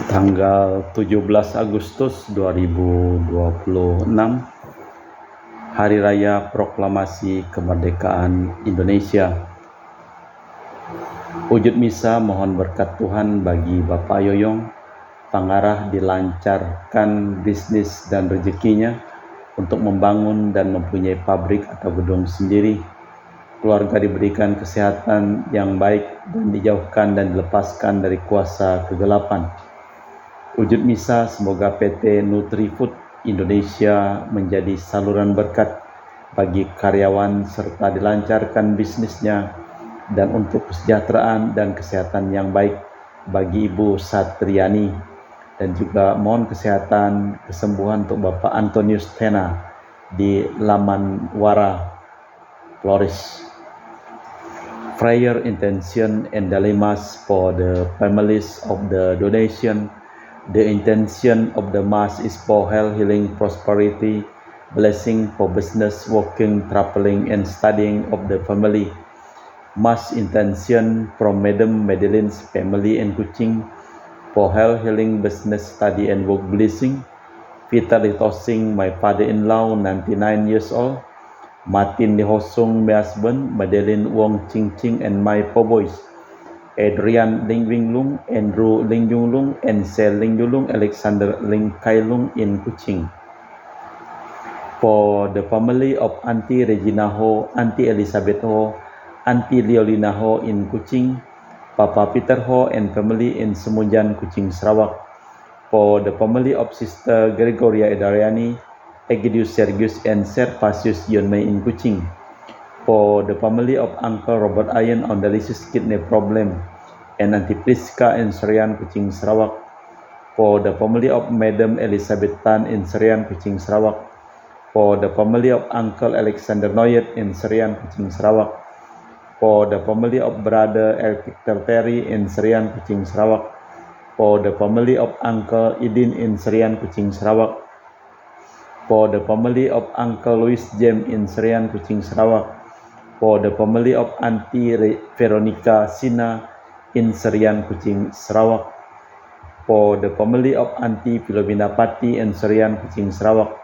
Tanggal 17 Agustus 2026, Hari Raya Proklamasi Kemerdekaan Indonesia. Wujud misa mohon berkat Tuhan bagi Bapak Yoyong, Pangarah dilancarkan bisnis dan rezekinya untuk membangun dan mempunyai pabrik atau gedung sendiri. Keluarga diberikan kesehatan yang baik dan dijauhkan dan dilepaskan dari kuasa kegelapan. Wujud misa semoga PT Nutrifood Indonesia menjadi saluran berkat bagi karyawan serta dilancarkan bisnisnya dan untuk kesejahteraan dan kesehatan yang baik bagi Ibu Satriani, dan juga mohon kesehatan kesembuhan untuk Bapak Antonius Tena di Lamanwara, Flores. Prayer intention and dilemmas for the families of the donation. The intention of the Mass is for health, healing, prosperity, blessing for business, working, traveling, and studying of the family. Mass intention from Madam Madeline's family in Kuching for health, healing, business, study, and work blessing. Peter Litosing, my father-in-law, 99 years old. Martin Lihosung, my husband. Madeline Wong Ching Ching, and my four boys. Adrian Ling Wing Lung, Andrew Ling Yung Lung, and Sel Ling Yung Lung, Alexander Ling Kai Lung in Kuching. For the family of Auntie Regina Ho, Auntie Elizabeth Ho, Auntie Leolina Ho in Kuching, Papa Peter Ho and family in Semunjan, Kuching, Sarawak. For the family of Sister Gregoria Edariani, Egidius Sergius and Servasius Yonmei in Kuching. For the family of Uncle Robert Ayen on dialysis kidney problem and Auntie Priska in Serian, Kuching, Sarawak. For the family of Madam Elizabeth Tan in Serian, Kuching, Sarawak. For the family of Uncle Alexander Noyet in Serian, Kuching, Sarawak. For the family of Brother Eric Terteri in Serian, Kuching, Sarawak. For the family of Uncle Idin in Serian, Kuching, Sarawak. For the family of Uncle Louis James in Serian, Kuching, Sarawak. For the family of Auntie Veronica Sina in Serian, Kuching, Sarawak. For the family of Auntie Filomena Pati in Serian, Kuching, Sarawak.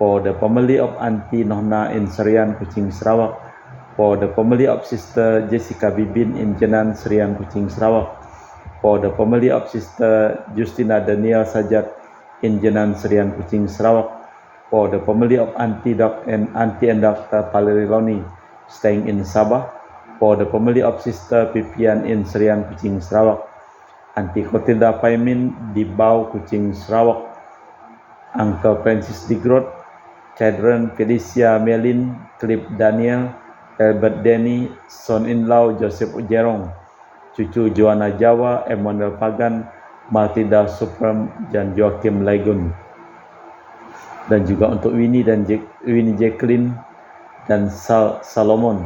For the family of Auntie Nohna in Serian, Kuching, Sarawak. For the family of Sister Jessica Bibin in Jenan, Serian, Kuching, Sarawak. For the family of Sister Justina Daniel Sajat in Jenan, Serian, Kuching, Sarawak. For the family of Auntie Doc and Auntie and Dr. Paleriloni staying in Sabah. For the family of Sister Pipian in Serian, Kuching, Sarawak. Auntie Kotilda Paimin di Bau, Kuching, Sarawak. Uncle Francis Digrot, children Felicia Melin, Clip Daniel, Albert Denny, son-in-law Joseph Ujerong, cucu Joanna Jawa, Emmanuel Pagan, Matilda Suprem, dan Joachim Legun. Dan juga untuk Winnie Jacqueline dan Salomon,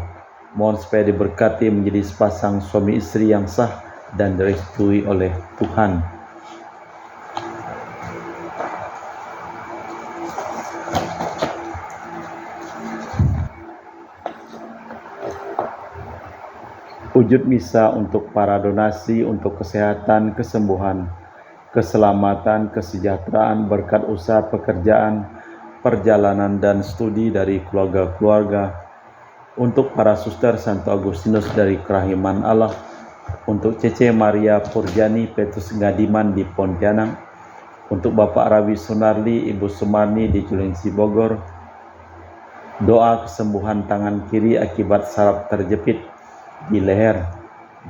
mohon supaya diberkati menjadi sepasang suami istri yang sah dan direstui oleh Tuhan. Wujud misa untuk para donasi untuk kesehatan, kesembuhan, keselamatan, kesejahteraan, berkat usaha pekerjaan, perjalanan dan studi dari keluarga-keluarga, untuk para suster Santo Agustinus dari Kerahiman Allah, untuk Cece Maria Purjani Petrus Ngadiman di Pontianak, untuk Bapak Rawi Sunarli, Ibu Sumarni di Culengsi, Bogor. Doa kesembuhan tangan kiri akibat saraf terjepit di leher.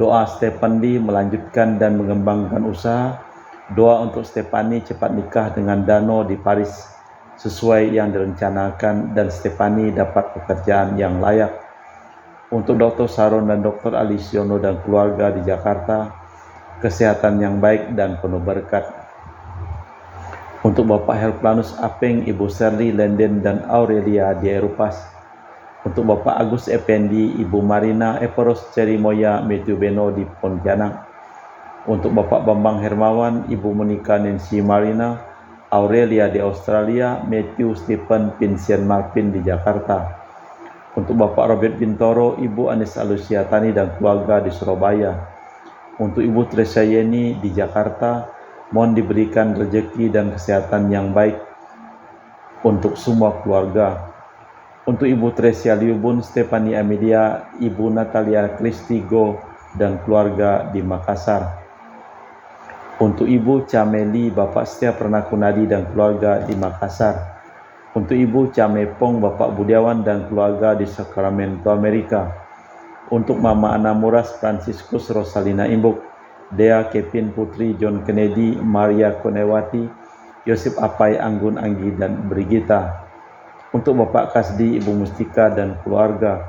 Doa Stepandi melanjutkan dan mengembangkan usaha. Doa untuk Stefani cepat nikah dengan Dano di Paris sesuai yang direncanakan dan Stefani dapat pekerjaan yang layak. Untuk Dr. Saron dan Dr. Alisiono dan keluarga di Jakarta, kesehatan yang baik dan penuh berkat. Untuk Bapak Herplanus Apeng, Ibu Serli, Lenden dan Aurelia di Erupas. Untuk Bapak Agus Effendi, Ibu Marina Eporos Cerimoya Matthew Beno di Pontianak. Untuk Bapak Bambang Hermawan, Ibu Monica Nancy Marina, Aurelia di Australia, Matthew Stephen Vincent Marvin di Jakarta. Untuk Bapak Robert Bintoro, Ibu Anis Alusia Tani dan keluarga di Surabaya. Untuk Ibu Teresa Yeni di Jakarta, Mohon diberikan rezeki dan kesehatan yang baik untuk semua keluarga. Untuk Ibu Tresia Liubun, Stephanie Amelia, Ibu Natalia Kristigo, dan keluarga di Makassar. Untuk Ibu Cameli, Bapak Setia Pernakunadi dan keluarga di Makassar. Untuk Ibu Camepong, Bapak Budiawan dan keluarga di Sacramento, Amerika. Untuk Mama Ana Muras Franciscus Rosalina Imbuk, Dea Kevin Putri John Kennedy, Maria Konewati, Yosep Apai Anggun Anggi dan Brigita. Untuk Bapak Kasdi, Ibu Mustika dan keluarga.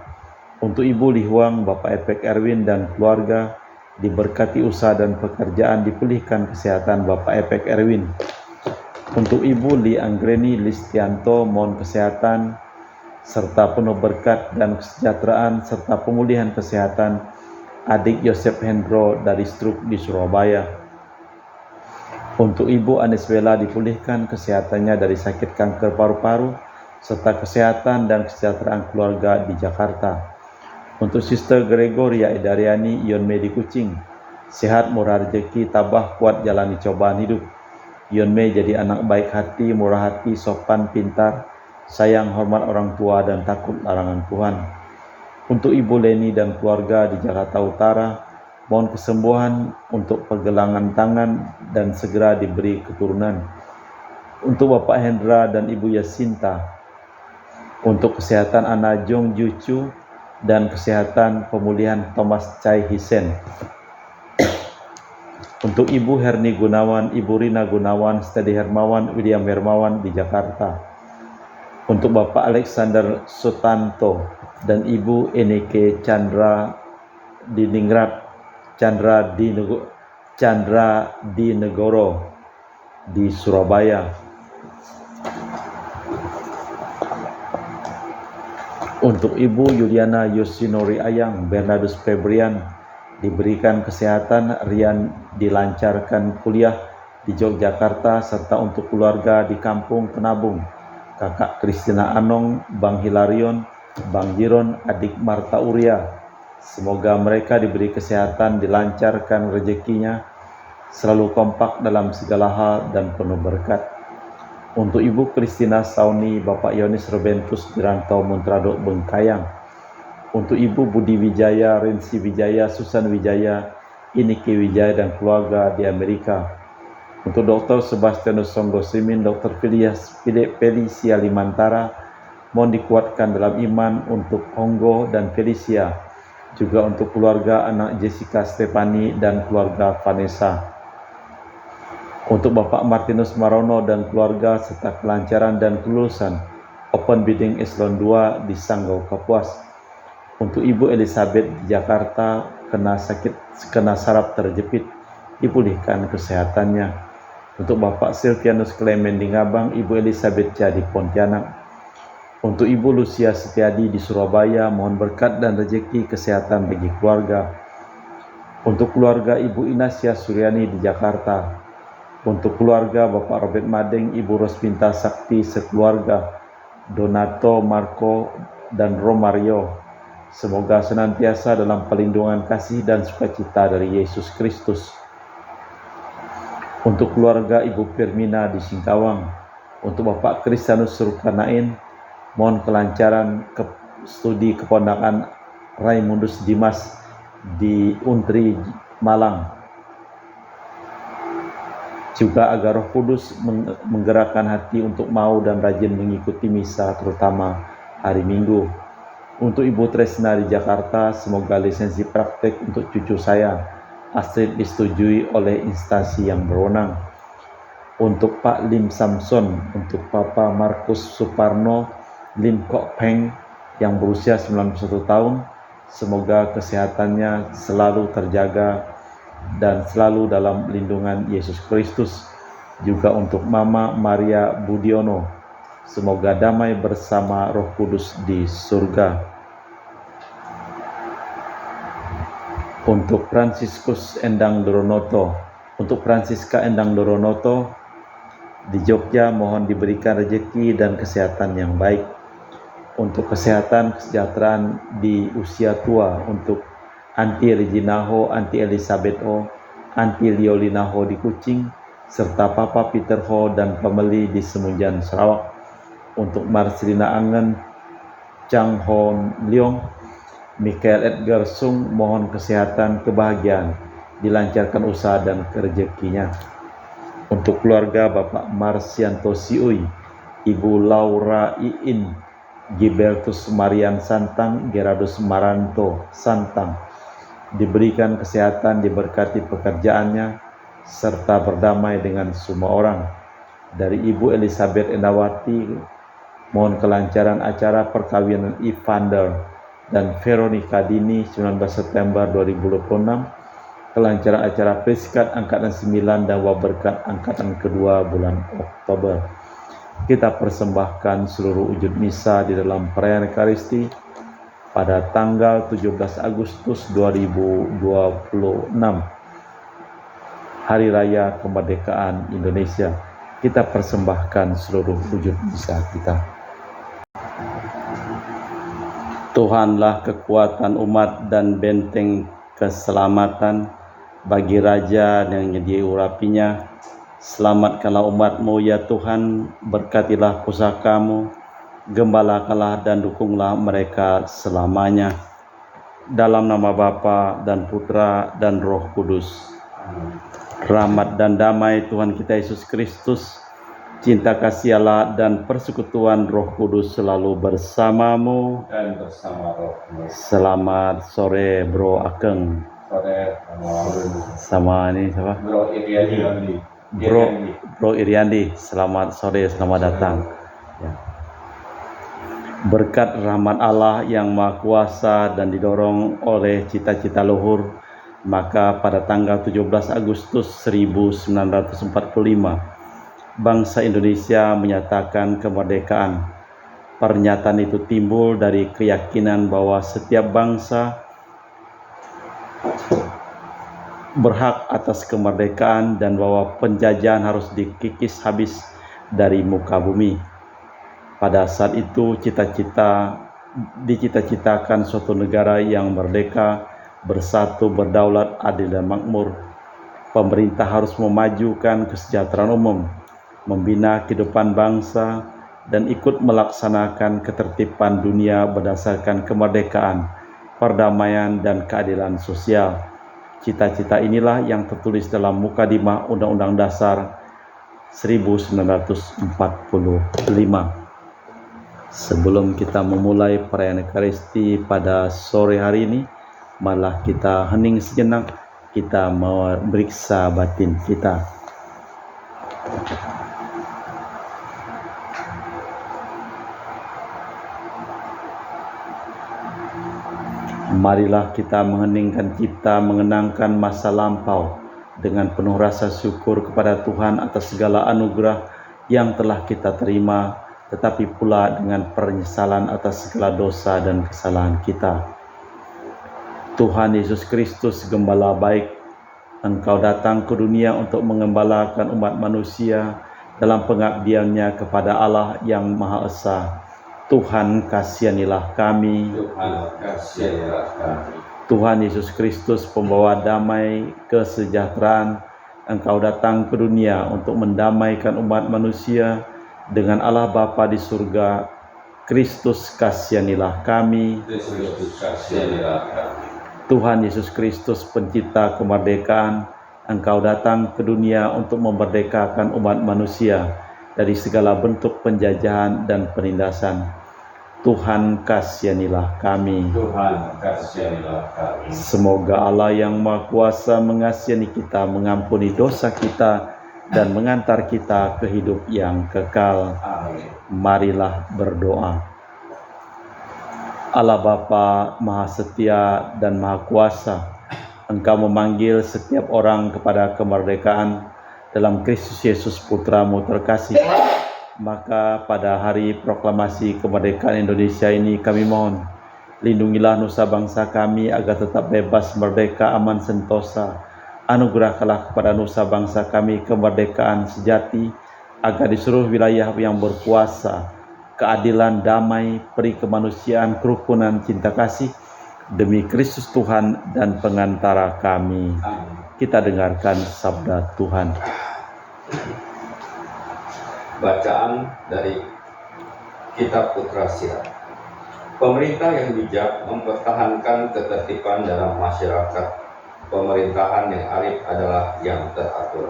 Untuk Ibu Lihuang, Bapak Epek Erwin dan keluarga, diberkati usaha dan pekerjaan, dipulihkan kesehatan Bapak Epek Erwin. Untuk Ibu Li Anggreni Listianto, mohon kesehatan serta penuh berkat dan kesejahteraan serta pemulihan kesehatan adik Yosep Hendro dari stroke di Surabaya. Untuk Ibu Aniswela, dipulihkan kesehatannya dari sakit kanker paru-paru serta kesehatan dan kesejahteraan keluarga di Jakarta. Untuk Sister Gregoria Edariani Yonme di Kucing, sehat, murah rezeki, tabah, kuat jalani cobaan hidup. Yonme jadi anak baik hati, murah hati, sopan, pintar, sayang, hormat orang tua, dan takut larangan Tuhan. Untuk Ibu Leni dan keluarga di Jakarta Utara, mohon kesembuhan untuk pergelangan tangan dan segera diberi keturunan. Untuk Bapak Hendra dan Ibu Yasinta, untuk kesehatan Ana Jong Jucu dan kesehatan pemulihan Thomas Chai Hisen. Untuk Ibu Herni Gunawan, Ibu Rina Gunawan, Stedi Hermawan, William Hermawan di Jakarta. Untuk Bapak Alexander Sutanto dan Ibu Eneke Chandra di Ningrat, Chandra di Negoro di Surabaya. Untuk Ibu Yuliana Yosinori Ayang, Bernardus Febrian, diberikan kesehatan, Rian dilancarkan kuliah di Yogyakarta, serta untuk keluarga di Kampung Penabung, Kakak Kristina Anong, Bang Hilarion, Bang Jiron, adik Marta Uria. Semoga mereka diberi kesehatan, dilancarkan rezekinya, selalu kompak dalam segala hal dan penuh berkat. Untuk Ibu Kristina Sauni, Bapak Yonis Robentus Dirantau Montrado Bengkayang. Untuk Ibu Budi Wijaya, Rensi Wijaya, Susan Wijaya, Iniki Wijaya dan keluarga di Amerika. Untuk Dr. Sebastianus Songgo Simin, Dr. Felicia Limantara, mohon dikuatkan dalam iman untuk Honggo dan Felicia. Juga untuk keluarga anak Jessica Stefani dan keluarga Vanessa. Untuk Bapak Martinus Marono dan keluarga serta kelancaran dan kelulusan Open Bidding Eselon 2 di Sanggau Kapuas. Untuk Ibu Elizabeth di Jakarta kena saraf terjepit, dipulihkan kesehatannya. Untuk Bapak Silvianus Clement di Ngabang, Ibu Elizabeth Jadi Pontianak. Untuk Ibu Lucia Setiadi di Surabaya, mohon berkat dan rezeki kesehatan bagi keluarga. Untuk keluarga Ibu Inasia Suryani di Jakarta. Untuk keluarga Bapak Robert Madeng, Ibu Rosminta Sakti sekeluarga, Donato, Marco, dan Romario. Semoga senantiasa dalam perlindungan kasih dan sukacita dari Yesus Kristus. Untuk keluarga Ibu Firmina di Singkawang. Untuk Bapak Kristianus Surkanain, mohon kelancaran studi keponakan Raimundus Dimas di Untri, Malang. Juga agar Roh Kudus menggerakkan hati untuk mau dan rajin mengikuti misa, terutama hari Minggu. Untuk Ibu Tresna di Jakarta, semoga lisensi praktek untuk cucu saya, Astrid, disetujui oleh instansi yang berwenang. Untuk Pak Lim Samson, untuk Papa Markus Suparno Lim Kok Peng yang berusia 91 tahun, semoga kesehatannya selalu terjaga dan selalu dalam lindungan Yesus Kristus. Juga untuk Mama Maria Budiono, semoga damai bersama Roh Kudus di surga. Untuk Franciscus Endang Doronoto, untuk Francisca Endang Doronoto di Jogja, mohon diberikan rezeki dan kesehatan yang baik. Untuk kesehatan kesejahteraan di usia tua, untuk Anti Reginaho, Anti Elizabeth O, Anti Liolinaho di Kucing, serta Papa Peter Ho dan pemeli di Semunjan Sarawak. Untuk Marcelina Angen, Chang Hon Leong, Michael Edgar Sung, mohon kesehatan, kebahagiaan, dilancarkan usaha dan rezekinya. Untuk keluarga Bapak Marsianto Siui, Ibu Laura Iin, Gilbertus Marian Santang, Gerardus Maranto Santang, diberikan kesehatan, diberkati pekerjaannya, serta berdamai dengan semua orang. Dari Ibu Elizabeth Endawati, mohon kelancaran acara perkawinan Evander dan Veronica Dini 19 September 2026, kelancaran acara Peskat Angkatan 9 dan Waberkat Angkatan kedua bulan Oktober. Kita persembahkan seluruh wujud misa di dalam perayaan Ekaristi pada tanggal 17 Agustus 2026, Hari Raya Kemerdekaan Indonesia. Kita persembahkan seluruh wujud misa kita. Tuhanlah kekuatan umat dan benteng keselamatan bagi raja yang menyediai urapinya. Selamatkanlah umat-Mu ya Tuhan, berkatilah pusaka-Mu, gembalakanlah dan dukunglah mereka selamanya. Dalam nama Bapa dan Putra dan Roh Kudus. Rahmat dan damai Tuhan kita Yesus Kristus, cinta kasih Allah dan persekutuan Roh Kudus selalu bersamamu dan bersama rohmu. Selamat sore Bro Akeng. Sore Sama ini siapa? Bro Iriandi. Bro Iriandi. Selamat sore, selamat datang. Ya. Berkat rahmat Allah yang Maha Kuasa dan didorong oleh cita-cita luhur, maka pada tanggal 17 Agustus 1945 bangsa Indonesia menyatakan kemerdekaan. Pernyataan itu timbul dari keyakinan bahwa setiap bangsa berhak atas kemerdekaan dan bahwa penjajahan harus dikikis habis dari muka bumi. Pada saat itu dicita-citakan suatu negara yang merdeka, bersatu, berdaulat, adil dan makmur. Pemerintah harus memajukan kesejahteraan umum, membina kehidupan bangsa, dan ikut melaksanakan ketertiban dunia berdasarkan kemerdekaan, perdamaian, dan keadilan sosial. Cita-cita inilah yang tertulis dalam Mukadimah Undang-Undang Dasar 1945. Sebelum kita memulai perayaan Ekaristi pada sore hari ini, malah kita hening sejenak, kita memeriksa batin kita. Marilah kita mengheningkan cipta, mengenangkan masa lampau dengan penuh rasa syukur kepada Tuhan atas segala anugerah yang telah kita terima, tetapi pula dengan penyesalan atas segala dosa dan kesalahan kita. Tuhan Yesus Kristus, Gembala baik, Engkau datang ke dunia untuk mengembalakan umat manusia dalam pengabdiannya kepada Allah yang Maha Esa. Tuhan, kasihanilah kami. Tuhan, kasihanilah kami. Tuhan Yesus Kristus, pembawa damai kesejahteraan, Engkau datang ke dunia untuk mendamaikan umat manusia dengan Allah Bapa di surga. Kristus, kasihanilah kami. Kristus, kasihanilah kami. Tuhan Yesus Kristus, pencipta kemerdekaan, Engkau datang ke dunia untuk memerdekakan umat manusia dari segala bentuk penjajahan dan penindasan. Tuhan, kasihanilah kami. Tuhan, kasihanilah kami. Semoga Allah yang Maha Kuasa mengasihani kita, mengampuni dosa kita, dan mengantar kita ke hidup yang kekal. Amin. Marilah berdoa. Allah Bapa Maha Setia dan Maha Kuasa, Engkau memanggil setiap orang kepada kemerdekaan dalam Kristus Yesus Putra-Mu terkasih. Maka pada hari proklamasi kemerdekaan Indonesia ini kami mohon, lindungilah nusa bangsa kami agar tetap bebas, merdeka, aman, sentosa. Anugerahkanlah kepada nusa bangsa kami kemerdekaan sejati, agar di seluruh wilayah yang berkuasa, keadilan, damai, peri kemanusiaan, kerukunan, cinta kasih, demi Kristus Tuhan dan pengantara kami. Amin. Kita dengarkan sabda Tuhan. Bacaan dari Kitab Putra Sirat. Pemerintah yang bijak mempertahankan ketertiban dalam masyarakat. Pemerintahan yang arif adalah yang teratur.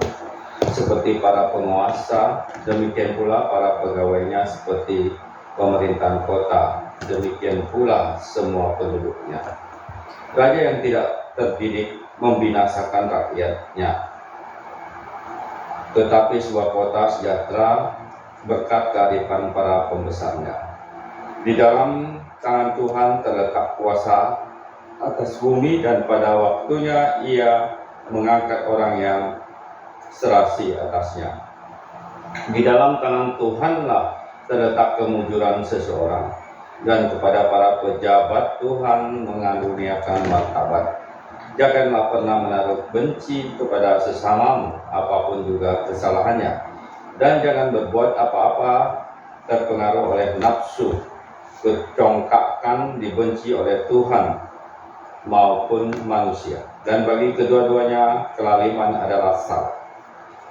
Seperti para penguasa, demikian pula para pegawainya, seperti pemerintahan kota, demikian pula semua penduduknya. Raja yang tidak terdidik membinasakan rakyatnya, tetapi sebuah kota sejahtera berkat kearifan para pembesarnya. Di dalam tangan Tuhan terletak kuasa atas bumi, dan pada waktunya Ia mengangkat orang yang serasi atasnya. Di dalam tangan Tuhanlah terletak kemujuran seseorang, dan kepada para pejabat Tuhan mengaruniakan martabat. Janganlah pernah menaruh benci kepada sesamamu, apapun juga kesalahannya, dan jangan berbuat apa-apa terpengaruh oleh nafsu. Kecongkakan dibenci oleh Tuhan maupun manusia, dan bagi kedua-duanya kelaliman adalah salah.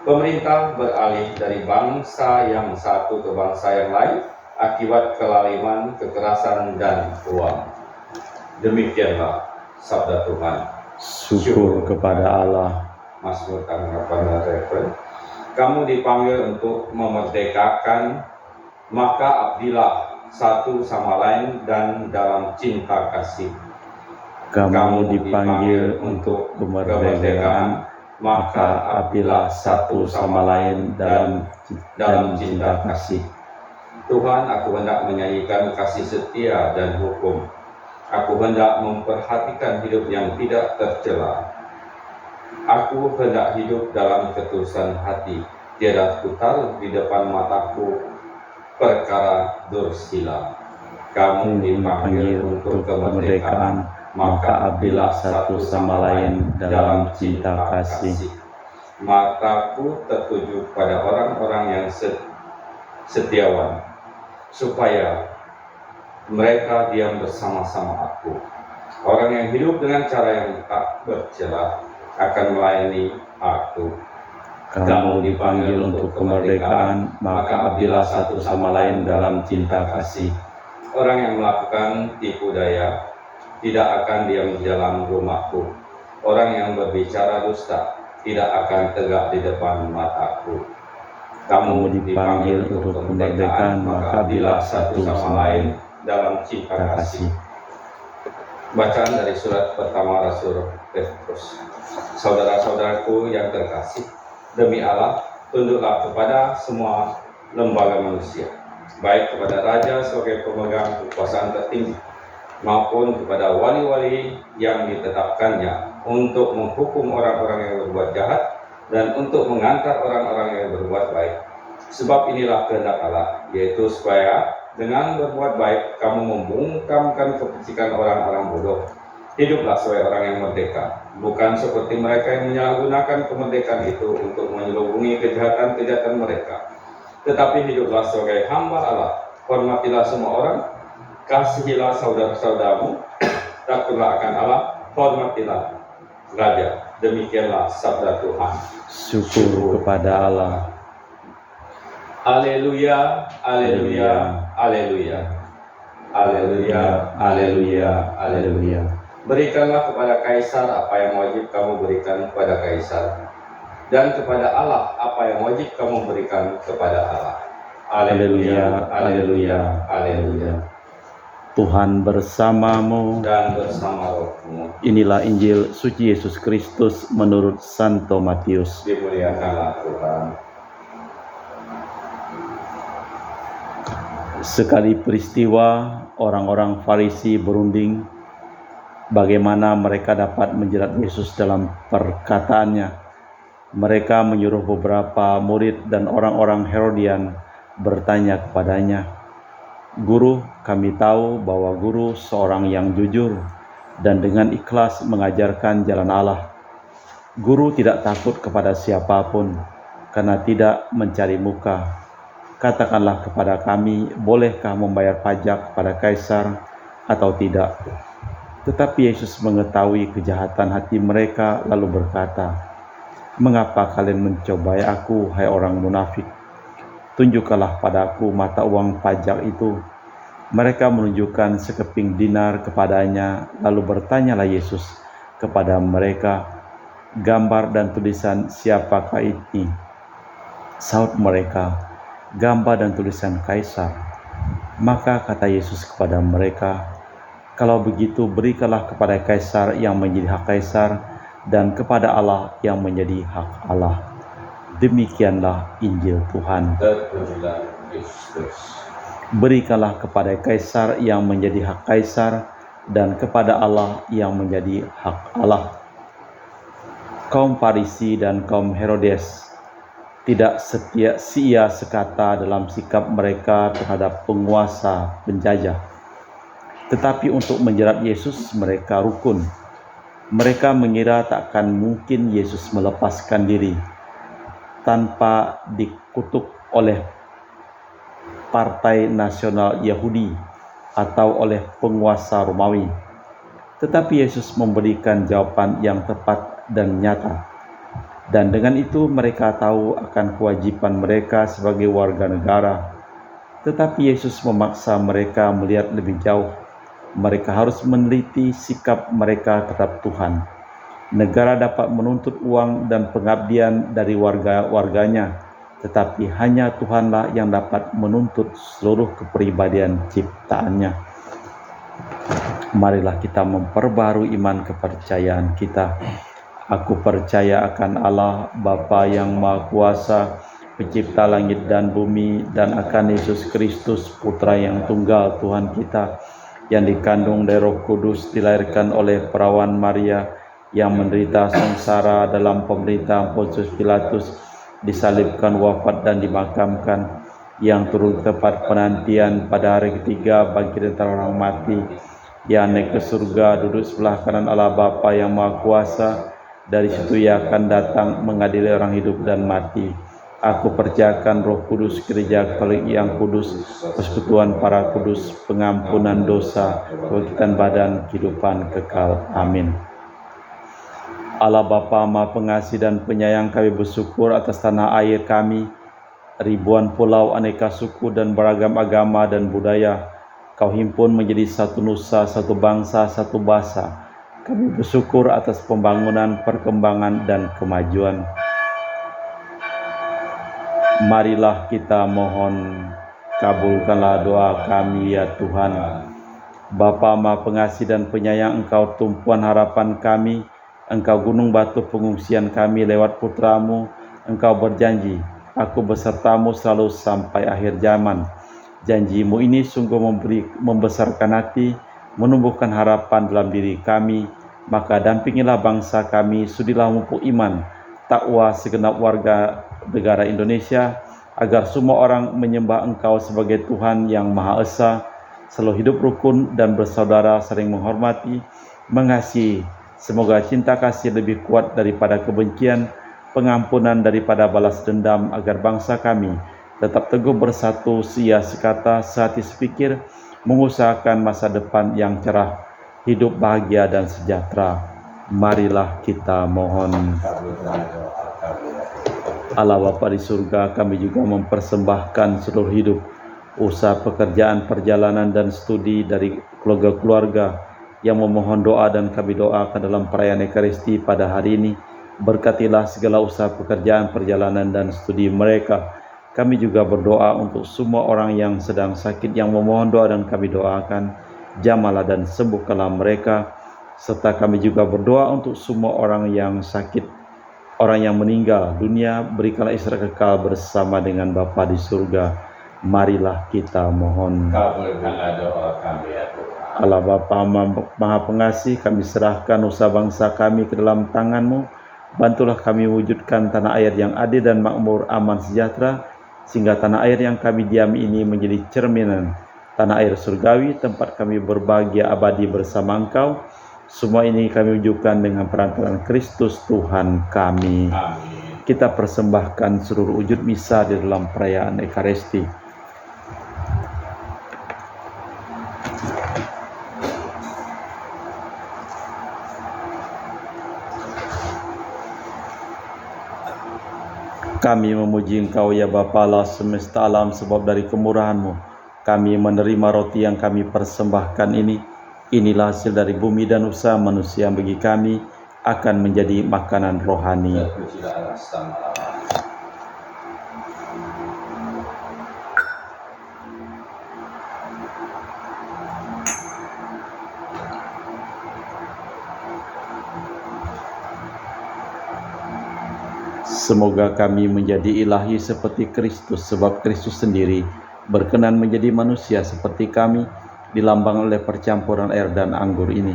Pemerintah beralih dari bangsa yang satu ke bangsa yang lain akibat kelaliman, kekerasan, dan uang. Demikianlah sabda Tuhan. Syukur kepada Allah. Mazmur tanggapan referen. Kamu dipanggil untuk memerdekakan, maka abdilah satu sama lain dan dalam cinta kasih. Kamu dipanggil untuk kemerdekaan, maka abdilah satu sama lain dalam cinta kasih. Tuhan, aku hendak menyanyikan kasih setia dan hukum. Aku hendak memperhatikan hidup yang tidak tercela. Aku hendak hidup dalam ketulusan hati. Tiada kutaruh di depan mataku perkara dursila. Kamu dipanggil untuk kemerdekaan, maka abdilah satu sama lain dalam cinta kasih. Mataku tertuju pada orang-orang yang setiawan, supaya mereka diam bersama-sama aku. Orang yang hidup dengan cara yang tak bercela akan melayani aku. Kamu dipanggil untuk kemerdekaan, maka abdilah satu sama lain dalam cinta kasih. Orang yang melakukan tipu daya tidak akan diam di dalam rumahku. Orang yang berbicara dusta tidak akan tegak di depan mataku. Kamu dipanggil untuk kemerdekaan, maka abdilah satu sama lain dalam cinta kasih. Bacaan dari surat pertama Rasul Petrus. Saudara-saudaraku yang terkasih, demi Allah, tunduklah kepada semua lembaga manusia, baik kepada raja sebagai pemegang kekuasaan tertinggi, maupun kepada wali-wali yang ditetapkannya untuk menghukum orang-orang yang berbuat jahat dan untuk mengantar orang-orang yang berbuat baik. Sebab inilah kehendak Allah, yaitu supaya dengan berbuat baik kamu membungkamkan kepentingan orang-orang bodoh. Hiduplah sebagai orang yang merdeka, bukan seperti mereka yang menyalahgunakan kemerdekaan itu untuk menyelubungi kejahatan-kejahatan mereka. Tetapi hiduplah sebagai hamba Allah. Hormatilah semua orang, kasihilah saudara-saudaramu, takutlah akan Allah, hormatilah raja. Demikianlah sabda Tuhan. Syukur kepada Allah. Haleluya, haleluya, haleluya, haleluya, haleluya, haleluya. Berikanlah kepada Kaisar apa yang wajib kamu berikan kepada Kaisar, dan kepada Allah apa yang wajib kamu berikan kepada Allah. Haleluya, haleluya, haleluya. Tuhan bersamamu Dan bersama rohmu. Inilah Injil suci Yesus Kristus menurut Santo Matius. Dimuliakanlah Tuhan. Sekali peristiwa, orang-orang Farisi berunding bagaimana mereka dapat menjerat Yesus dalam perkataannya. Mereka menyuruh beberapa murid dan orang-orang Herodian bertanya kepadanya, "Guru, kami tahu bahwa Guru seorang yang jujur dan dengan ikhlas mengajarkan jalan Allah. Guru tidak takut kepada siapapun karena tidak mencari muka. Katakanlah kepada kami, bolehkah membayar pajak kepada Kaisar atau tidak?" Tetapi Yesus mengetahui kejahatan hati mereka lalu berkata, Mengapa kalian mencobai aku, hai orang munafik? Tunjukkanlah padaku mata uang pajak itu. Mereka menunjukkan sekeping dinar kepadanya, lalu bertanyalah Yesus kepada mereka, gambar dan tulisan siapakah ini? Saut mereka, gambar dan tulisan Kaisar. Maka kata Yesus kepada mereka, kalau begitu berikanlah kepada Kaisar yang menjadi hak Kaisar, dan kepada Allah yang menjadi hak Allah. Demikianlah Injil Tuhan. Terpujilah Kristus. Berikanlah kepada Kaisar yang menjadi hak Kaisar, dan kepada Allah yang menjadi hak Allah. Kaum Farisi dan kaum Herodes tidak sia sekata dalam sikap mereka terhadap penguasa penjajah. Tetapi untuk menjerat Yesus mereka rukun. Mereka mengira takkan mungkin Yesus melepaskan diri tanpa dikutuk oleh Partai Nasional Yahudi atau oleh penguasa Romawi. Tetapi Yesus memberikan jawaban yang tepat dan nyata. Dan dengan itu mereka tahu akan kewajiban mereka sebagai warga negara. Tetapi Yesus memaksa mereka melihat lebih jauh. Mereka harus meneliti sikap mereka terhadap Tuhan. Negara dapat menuntut uang dan pengabdian dari warga-warganya, tetapi hanya Tuhanlah yang dapat menuntut seluruh kepribadian ciptaannya. Marilah kita memperbarui iman kepercayaan kita. Aku percaya akan Allah, Bapa yang Maha Kuasa, Pencipta langit dan bumi, dan akan Yesus Kristus, Putra yang tunggal Tuhan kita, yang dikandung dari Roh Kudus, dilahirkan oleh perawan Maria, yang menderita sengsara dalam pemerintahan Pontius Pilatus, disalibkan, wafat dan dimakamkan, yang turun ke tempat penantian, pada hari ketiga bangkit dari antara orang mati, yang naik ke surga, duduk sebelah kanan Allah Bapa yang Maha Kuasa. Dari situ ia akan datang mengadili orang hidup dan mati. Aku percayakan Roh Kudus, Gereja Katolik yang kudus, persekutuan para kudus, pengampunan dosa, kebangkitan badan, kehidupan kekal. Amin. Allah Bapa Maha Pengasih dan Penyayang, kami bersyukur atas tanah air kami, ribuan pulau, aneka suku dan beragam agama dan budaya. Kau himpun menjadi satu nusa, satu bangsa, satu bahasa. Kami bersyukur atas pembangunan, perkembangan, dan kemajuan. Marilah kita mohon, kabulkanlah doa kami ya Tuhan. Bapa Maha Pengasih dan Penyayang, Engkau tumpuan harapan kami, Engkau gunung batu pengungsian kami lewat putramu. Engkau berjanji, aku besertamu selalu sampai akhir zaman. Janjimu ini sungguh membesarkan hati, menumbuhkan harapan dalam diri kami. Maka dampingilah bangsa kami, sudilah memupuk iman, takwa segenap warga negara Indonesia, agar semua orang menyembah Engkau sebagai Tuhan yang Maha Esa, selalu hidup rukun dan bersaudara, saling menghormati, mengasihi. Semoga cinta kasih lebih kuat daripada kebencian, pengampunan daripada balas dendam, agar bangsa kami tetap teguh bersatu, sia sekata, sehati sepikir, mengusahakan masa depan yang cerah, hidup bahagia dan sejahtera. Marilah kita mohon. Allah Bapa di surga, kami juga mempersembahkan seluruh hidup, usaha, pekerjaan, perjalanan, dan studi dari keluarga-keluarga yang memohon doa, dan kami doakan dalam perayaan Ekaristi pada hari ini. Berkatilah segala usaha, pekerjaan, perjalanan, dan studi mereka. Kami juga berdoa untuk semua orang yang sedang sakit, yang memohon doa, dan kami doakan, jamahlah dan sembuhkanlah mereka. Serta kami juga berdoa untuk semua orang yang sakit, orang yang meninggal dunia, berikanlah istirahat kekal bersama dengan Bapa di surga. Marilah kita mohon. Kabulkanlah doa kami ya Tuhan. Allah Bapa Maha Pengasih, kami serahkan usaha bangsa kami ke dalam tangan-Mu. Bantulah kami wujudkan tanah air yang adil dan makmur, aman, sejahtera, sehingga tanah air yang kami diami ini menjadi cerminan tanah air surgawi, tempat kami berbahagia abadi bersama Engkau. Semua ini kami wujudkan dengan perantaraan Kristus Tuhan kami. Amin. Kita persembahkan seluruh wujud misa di dalam perayaan Ekaristi. Kami memuji Engkau ya Bapa Allah semesta alam, sebab dari kemurahan-Mu kami menerima roti yang kami persembahkan ini. Inilah hasil dari bumi dan usaha manusia yang bagi kami akan menjadi makanan rohani. Terpujilah Allah selama-lamanya. Semoga kami menjadi ilahi seperti Kristus, sebab Kristus sendiri berkenan menjadi manusia seperti kami, dilambang oleh percampuran air dan anggur ini.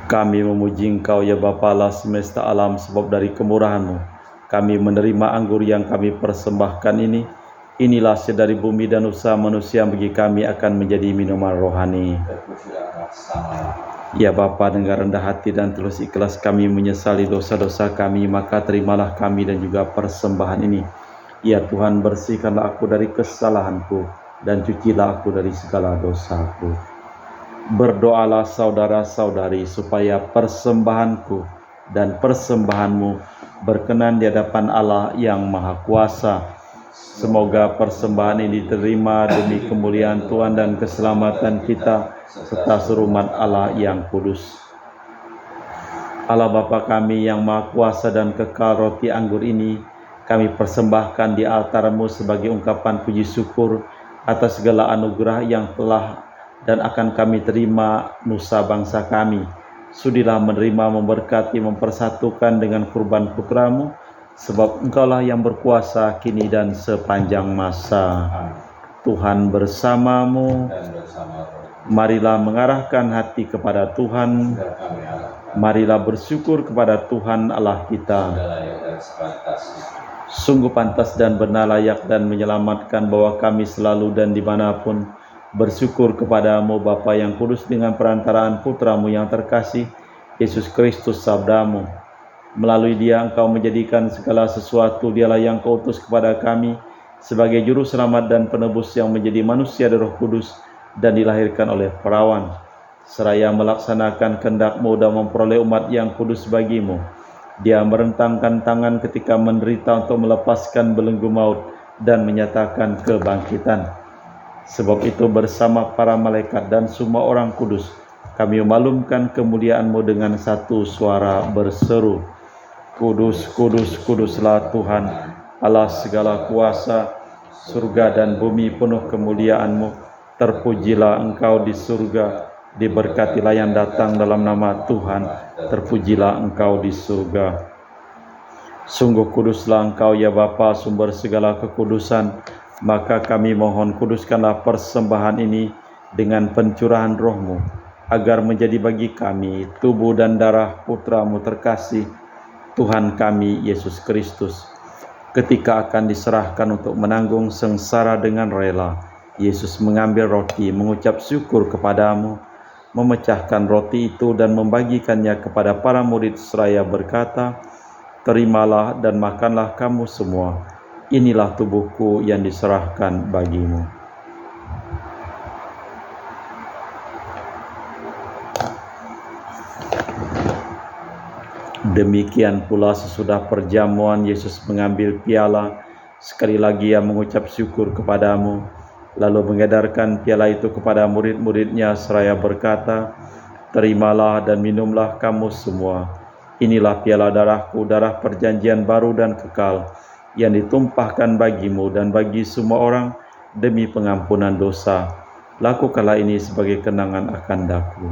Kami memuji Engkau ya Bapa Allah semesta alam, sebab dari kemurahan-Mu kami menerima anggur yang kami persembahkan ini. Inilah hasil dari bumi dan usaha manusia yang bagi kami akan menjadi minuman rohani. Terpujilah Allah selama-lamanya. Ya Bapa, dengan rendah hati dan tulus ikhlas kami menyesali dosa-dosa kami, maka terimalah kami dan juga persembahan ini. Ya Tuhan, bersihkanlah aku dari kesalahanku dan cucilah aku dari segala dosaku. Berdoalah saudara-saudari supaya persembahanku dan persembahanmu berkenan di hadapan Allah yang Maha Kuasa. Semoga persembahan ini diterima demi kemuliaan Tuhan dan keselamatan kita serta seluruh umat Allah yang kudus. Allah Bapa kami yang Maha Kuasa dan kekal, roti anggur ini kami persembahkan di altar-Mu sebagai ungkapan puji syukur atas segala anugerah yang telah dan akan kami terima nusa bangsa kami. Sudilah menerima, memberkati, mempersatukan dengan kurban putra-Mu, sebab Engkaulah yang berkuasa kini dan sepanjang masa. Tuhan bersamamu. Dan bersama roh Marilah mengarahkan hati kepada Tuhan. dan kami harapkan Marilah bersyukur kepada Tuhan Allah kita. segala yang dan sepantasnya. Sungguh pantas dan benar, layak dan menyelamatkan bahwa kami selalu dan dimanapun bersyukur kepadamu Bapa yang kudus, dengan perantaraan Putra-Mu yang terkasih, Yesus Kristus Sabda-Mu. Melalui Dia Engkau menjadikan segala sesuatu. Dialah yang Kau utus kepada kami sebagai juru selamat dan penebus yang menjadi manusia dari Roh Kudus dan dilahirkan oleh perawan, seraya melaksanakan kehendak-Mu dan memperoleh umat yang kudus bagi-Mu. Dia merentangkan tangan ketika menderita untuk melepaskan belenggu maut dan menyatakan kebangkitan. Sebab itu bersama para malaikat dan semua orang kudus kami memaklumkan kemuliaan-Mu dengan satu suara berseru, Kudus, kudus, kuduslah Tuhan, Allah segala kuasa, surga dan bumi penuh kemuliaan-Mu. Terpujilah Engkau di surga, diberkatilah yang datang dalam nama Tuhan, terpujilah Engkau di surga. Sungguh kuduslah Engkau ya Bapa, sumber segala kekudusan, maka kami mohon kuduskanlah persembahan ini dengan pencurahan Roh-Mu, agar menjadi bagi kami tubuh dan darah Putra-Mu terkasih, Tuhan kami Yesus Kristus. Ketika akan diserahkan untuk menanggung sengsara dengan rela, Yesus mengambil roti, mengucap syukur kepadamu, memecahkan roti itu dan membagikannya kepada para murid seraya berkata, terimalah dan makanlah kamu semua, inilah tubuhku yang diserahkan bagimu. Demikian pula sesudah perjamuan Yesus mengambil piala, sekali lagi Ia mengucap syukur kepadamu, lalu mengedarkan piala itu kepada murid-murid-Nya seraya berkata, terimalah dan minumlah kamu semua, inilah piala darah-Ku, darah perjanjian baru dan kekal, yang ditumpahkan bagimu dan bagi semua orang demi pengampunan dosa. Lakukanlah ini sebagai kenangan akan Aku.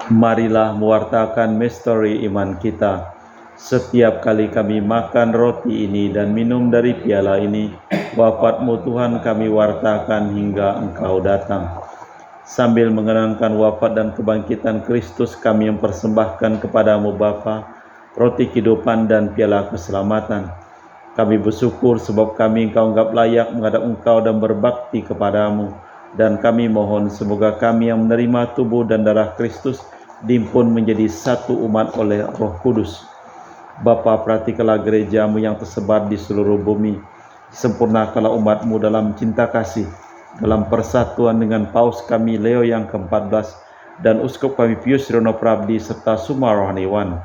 Marilah mewartakan misteri iman kita. Setiap kali kami makan roti ini dan minum dari piala ini, wafat-Mu Tuhan kami wartakan hingga Engkau datang. Sambil mengenangkan wafat dan kebangkitan Kristus, kami mempersembahkan kepadamu Bapa, roti kehidupan dan piala keselamatan. Kami bersyukur sebab kami Engkau anggap layak menghadap Engkau dan berbakti kepadamu. Dan kami mohon semoga kami yang menerima tubuh dan darah Kristus dihimpun menjadi satu umat oleh Roh Kudus. Bapa, perhatikanlah gereja-Mu yang tersebar di seluruh bumi. Sempurnakanlah umat-Mu dalam cinta kasih, dalam persatuan dengan Paus kami Leo yang ke-14 dan Uskup kami Pius Rono Prabdi serta semua rohaniwan.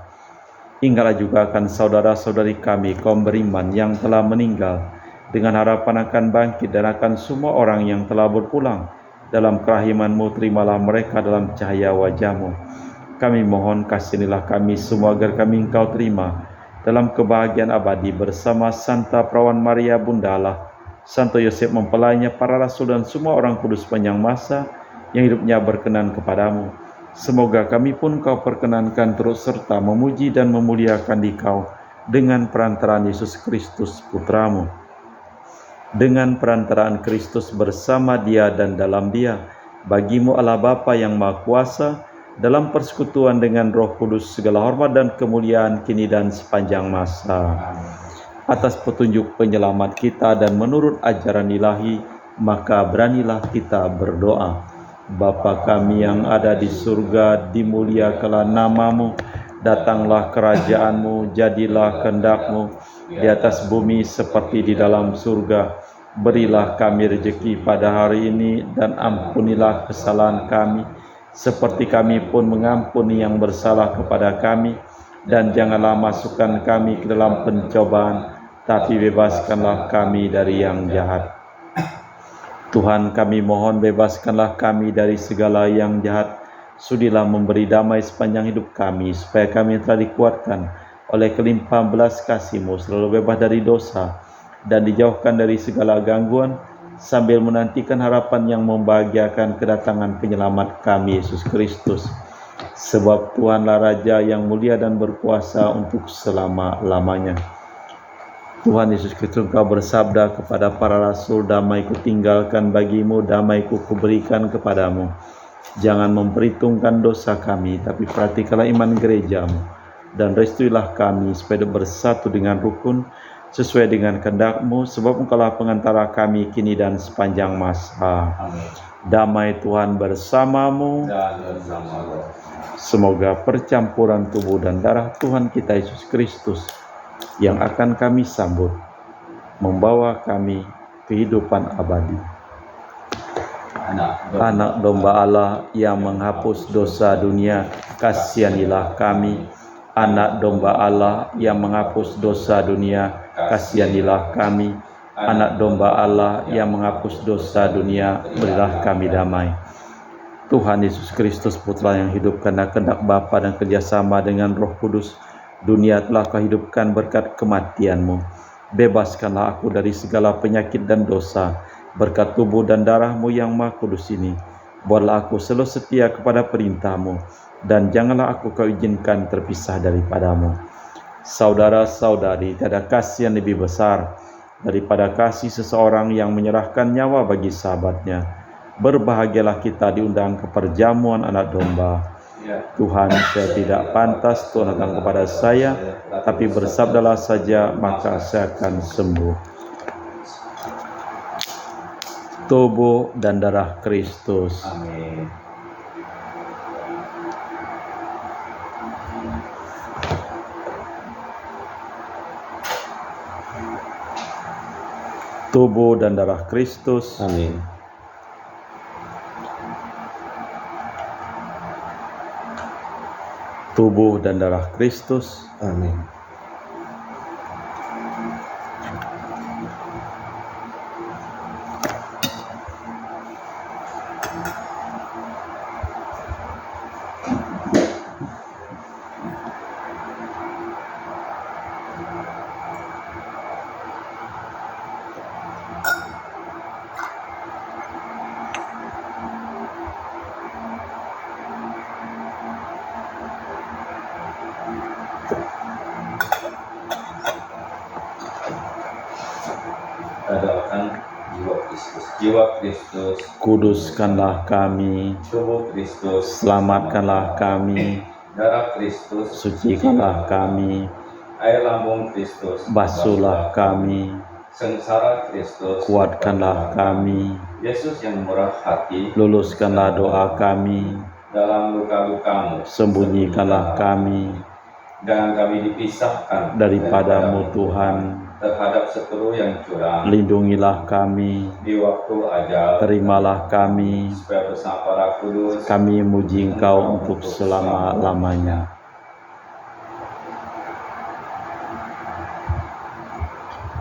Ingatlah juga akan saudara-saudari kami kaum beriman yang telah meninggal, dengan harapan akan bangkit dan akan semua orang yang telah berpulang. Dalam kerahiman-Mu terimalah mereka dalam cahaya wajah-Mu. Kami mohon kasihanilah kami semua agar kami Engkau terima dalam kebahagiaan abadi bersama Santa Perawan Maria Bunda Allah, Santo Yosef mempelainya, para rasul dan semua orang kudus sepanjang masa yang hidupnya berkenan kepadamu. Semoga kami pun Kau perkenankan terus serta memuji dan memuliakan Dikau dengan perantaraan Yesus Kristus Putra-Mu. Dengan perantaraan Kristus bersama Dia dan dalam Dia, bagi-Mu Allah Bapa yang Maha Kuasa, dalam persekutuan dengan Roh Kudus segala hormat dan kemuliaan kini dan sepanjang masa. Atas petunjuk penyelamat kita dan menurut ajaran ilahi, maka beranilah kita berdoa. Bapa kami yang ada di surga, dimuliakanlah nama-Mu, datanglah kerajaan-Mu, jadilah kehendak-Mu di atas bumi seperti di dalam surga. Berilah kami rezeki pada hari ini dan ampunilah kesalahan kami, seperti kami pun mengampuni yang bersalah kepada kami, dan janganlah masukkan kami ke dalam pencobaan, tapi bebaskanlah kami dari yang jahat. Tuhan, kami mohon bebaskanlah kami dari segala yang jahat. Sudilah memberi damai sepanjang hidup kami, supaya kami telah dikuatkan oleh kelimpahan belas kasih-Mu, selalu bebas dari dosa dan dijauhkan dari segala gangguan, sambil menantikan harapan yang membahagiakan kedatangan penyelamat kami, Yesus Kristus. Sebab Tuhanlah Raja yang mulia dan berkuasa untuk selama-lamanya. Tuhan Yesus Kristus, Engkau bersabda kepada para rasul, damai-Ku tinggalkan bagimu, damai-Ku kuberikan kepadamu. Jangan memperhitungkan dosa kami, tapi perhatikanlah iman gereja-Mu, dan restuilah kami supaya bersatu dengan rukun, sesuai dengan kehendak-Mu, sebab Engkaulah pengantara kami kini dan sepanjang masa. Amin. Damai Tuhan bersamamu. Dan bersama Roh. Semoga percampuran tubuh dan darah Tuhan kita Yesus Kristus yang akan kami sambut membawa kami kehidupan abadi. Anak domba Allah yang menghapus dosa dunia, kasihanilah kami. Anak domba Allah yang menghapus dosa dunia, kasihanilah kami. Anak domba Allah yang menghapus dosa dunia, berilah kami damai. Tuhan Yesus Kristus, Putra yang hidup karena kehendak Bapa dan kerjasama dengan Roh Kudus, dunia telah Kau hidupkan berkat kematian-Mu. Bebaskanlah aku dari segala penyakit dan dosa, berkat tubuh dan darah-Mu yang Maha Kudus ini. Buatlah aku selalu setia kepada perintah-Mu, dan janganlah aku Kau izinkan terpisah daripada-Mu. Saudara-saudari, tiada kasih yang lebih besar daripada kasih seseorang yang menyerahkan nyawa bagi sahabatnya. Berbahagialah kita diundang ke perjamuan anak domba. Tuhan, saya tidak pantas Tuhan datang kepada saya, tapi bersabdalah saja, maka saya akan sembuh. Tubuh dan darah Kristus. Amin. Tubuh dan darah Kristus. Amin. Tubuh dan darah Kristus. Amin. Adakan jiwa Kristus. Jiwa Kristus. Kuduskanlah kami, Tubuh Kristus. selamatkanlah kami, Darah Kristus. sucikanlah kami, Air lambung Kristus. basuhlah kami, Sengsara Kristus. kuatkanlah kami, Yesus yang murah hati. luluskanlah doa kami, Dalam luka-lukamu. sembunyikanlah kami Dan kami dipisahkan daripada-Mu Tuhan. terhadap seteru yang curang. Lindungilah kami, Di waktu ajal, terimalah kami, supaya bersama para kudus kami memuji Engkau untuk selama-lamanya.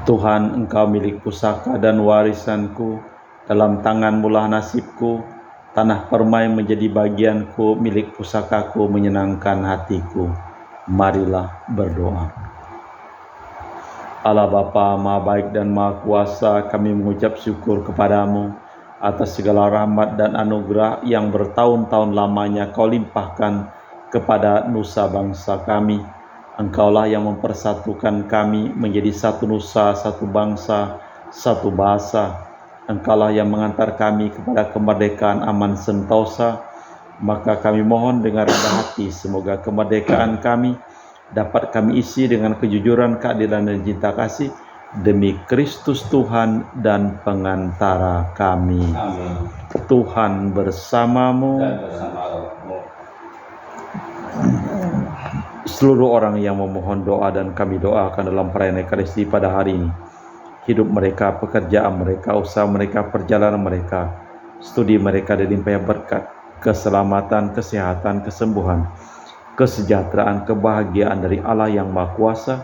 Tuhan, Engkau milik pusaka dan warisanku, dalam tangan-Mu lah nasibku, tanah permai menjadi bagianku, milik pusakaku menyenangkan hatiku. Marilah berdoa. Allah Bapa Maha Baik dan Maha Kuasa, kami mengucap syukur kepadamu atas segala rahmat dan anugerah yang bertahun-tahun lamanya Kau limpahkan kepada nusa bangsa kami. Engkaulah yang mempersatukan kami menjadi satu nusa, satu bangsa, satu bahasa. Engkaulah yang mengantar kami kepada kemerdekaan aman sentosa. Maka kami mohon dengan rendah hati, semoga kemerdekaan kami dapat kami isi dengan kejujuran, keadilan, dan cinta kasih demi Kristus Tuhan dan pengantara kami. Amin. Tuhan bersamamu. Dan bersama rohmu. Seluruh orang yang memohon doa dan kami doakan dalam perayaan Ekaristi pada hari ini, hidup mereka, pekerjaan mereka, usaha mereka, perjalanan mereka, studi mereka dilimpahi berkat, keselamatan, kesehatan, kesembuhan, kesejahteraan, kebahagiaan dari Allah yang Maha Kuasa,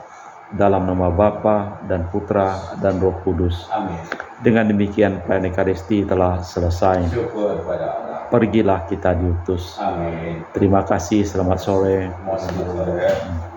dalam nama Bapa dan Putra dan Roh Kudus. Amin. Dengan demikian perayaan Ekaristi telah selesai. Syukur kepada Allah. Pergilah kita diutus. Amin. Terima kasih, selamat sore. Selamat sore.